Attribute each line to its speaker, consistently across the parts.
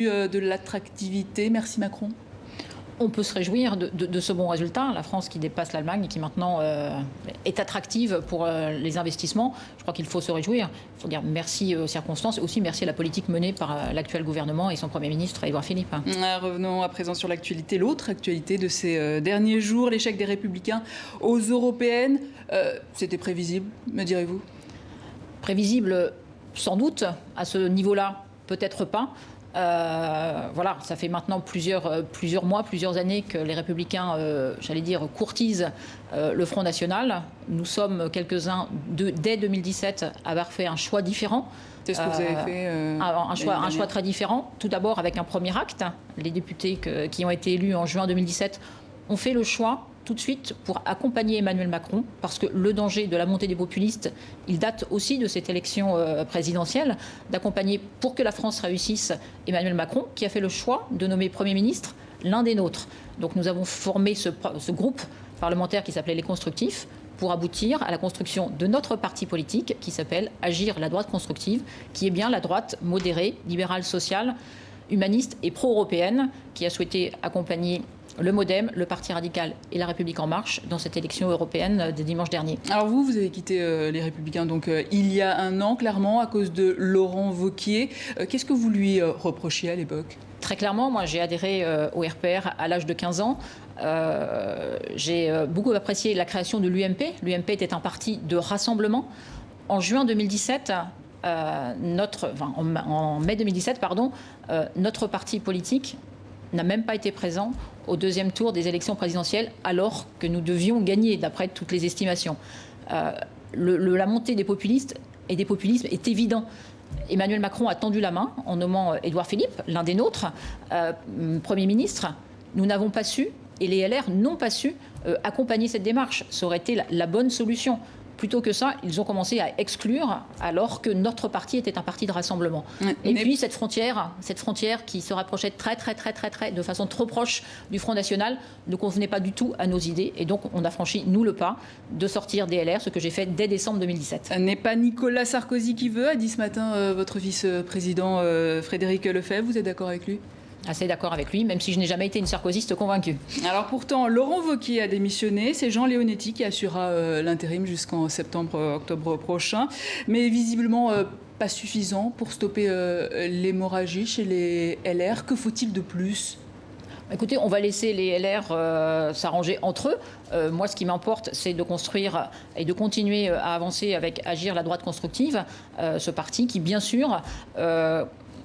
Speaker 1: De l'attractivité. Merci Macron.
Speaker 2: On peut se réjouir de ce bon résultat. La France qui dépasse l'Allemagne et qui maintenant est attractive pour les investissements. Je crois qu'il faut se réjouir. Il faut dire merci aux circonstances et aussi merci à la politique menée par l'actuel gouvernement et son Premier ministre, Édouard Philippe.
Speaker 1: Revenons à présent sur l'actualité, l'autre actualité de ces derniers jours, l'échec des Républicains aux européennes. C'était prévisible, me direz-vous?
Speaker 2: Prévisible, sans doute. À ce niveau-là, peut-être pas. Voilà, ça fait maintenant plusieurs mois, plusieurs années que les Républicains, j'allais dire, courtisent le Front National. Nous sommes quelques-uns, dès 2017, à avoir fait un choix différent.
Speaker 1: C'est ce que vous avez fait
Speaker 2: un choix très différent. Tout d'abord avec un premier acte. Les députés qui ont été élus en juin 2017 ont fait le choix tout de suite pour accompagner Emmanuel Macron, parce que le danger de la montée des populistes, il date aussi de cette élection présidentielle, d'accompagner pour que la France réussisse Emmanuel Macron, qui a fait le choix de nommer Premier ministre l'un des nôtres. Donc nous avons formé ce groupe parlementaire qui s'appelait Les Constructifs pour aboutir à la construction de notre parti politique qui s'appelle Agir la droite constructive, qui est bien la droite modérée, libérale, sociale, humaniste et pro-européenne, qui a souhaité accompagner le MoDem, le Parti radical et la République en marche dans cette élection européenne de dimanche dernier.
Speaker 1: Alors vous avez quitté les Républicains donc il y a un an, clairement, à cause de Laurent Wauquiez. Qu'est-ce que vous lui reprochiez à l'époque?
Speaker 2: Très clairement, moi j'ai adhéré au RPR à l'âge de 15 ans. J'ai beaucoup apprécié la création de l'UMP. L'UMP était un parti de rassemblement. En juin 2017, en mai 2017, pardon, notre parti politique n'a même pas été présent au deuxième tour des élections présidentielles, alors que nous devions gagner, d'après toutes les estimations. La montée des populistes et des populismes est évident. Emmanuel Macron a tendu la main en nommant Édouard Philippe, l'un des nôtres, Premier ministre. Nous n'avons pas su, et les LR n'ont pas su, accompagner cette démarche. Ça aurait été la bonne solution. Plutôt que ça, ils ont commencé à exclure alors que notre parti était un parti de rassemblement. Et puis cette frontière qui se rapprochait très, de façon trop proche du Front National, ne convenait pas du tout à nos idées. Et donc on a franchi, nous, le pas de sortir des LR, ce que j'ai fait dès décembre 2017.
Speaker 1: Ce n'est pas Nicolas Sarkozy qui veut, a dit ce matin votre vice-président Frédéric Lefebvre. Vous êtes d'accord avec lui?
Speaker 2: Assez d'accord avec lui, même si je n'ai jamais été une sarkozyste convaincue.
Speaker 1: Alors pourtant, Laurent Wauquiez a démissionné. C'est Jean Leonetti qui assurera l'intérim jusqu'en septembre-octobre prochain. Mais visiblement pas suffisant pour stopper l'hémorragie chez les LR. Que faut-il de plus?
Speaker 2: Écoutez, on va laisser les LR s'arranger entre eux. Moi, ce qui m'importe, c'est de construire et de continuer à avancer avec Agir la droite constructive, ce parti qui, bien sûr,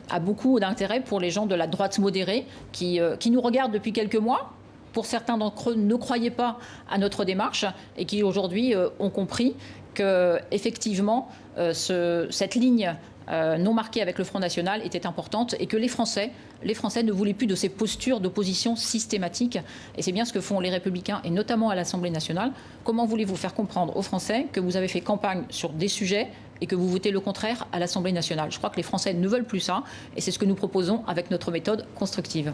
Speaker 2: a beaucoup d'intérêt pour les gens de la droite modérée qui nous regardent depuis quelques mois. Pour certains d'entre eux, ne croyaient pas à notre démarche et qui aujourd'hui ont compris que effectivement cette ligne non marquée avec le Front National était importante et que les Français ne voulaient plus de ces postures d'opposition systématique. Et c'est bien ce que font les Républicains et notamment à l'Assemblée nationale. Comment voulez-vous faire comprendre aux Français que vous avez fait campagne sur des sujets et que vous votez le contraire à l'Assemblée nationale? Je crois que les Français ne veulent plus ça et c'est ce que nous proposons avec notre méthode constructive.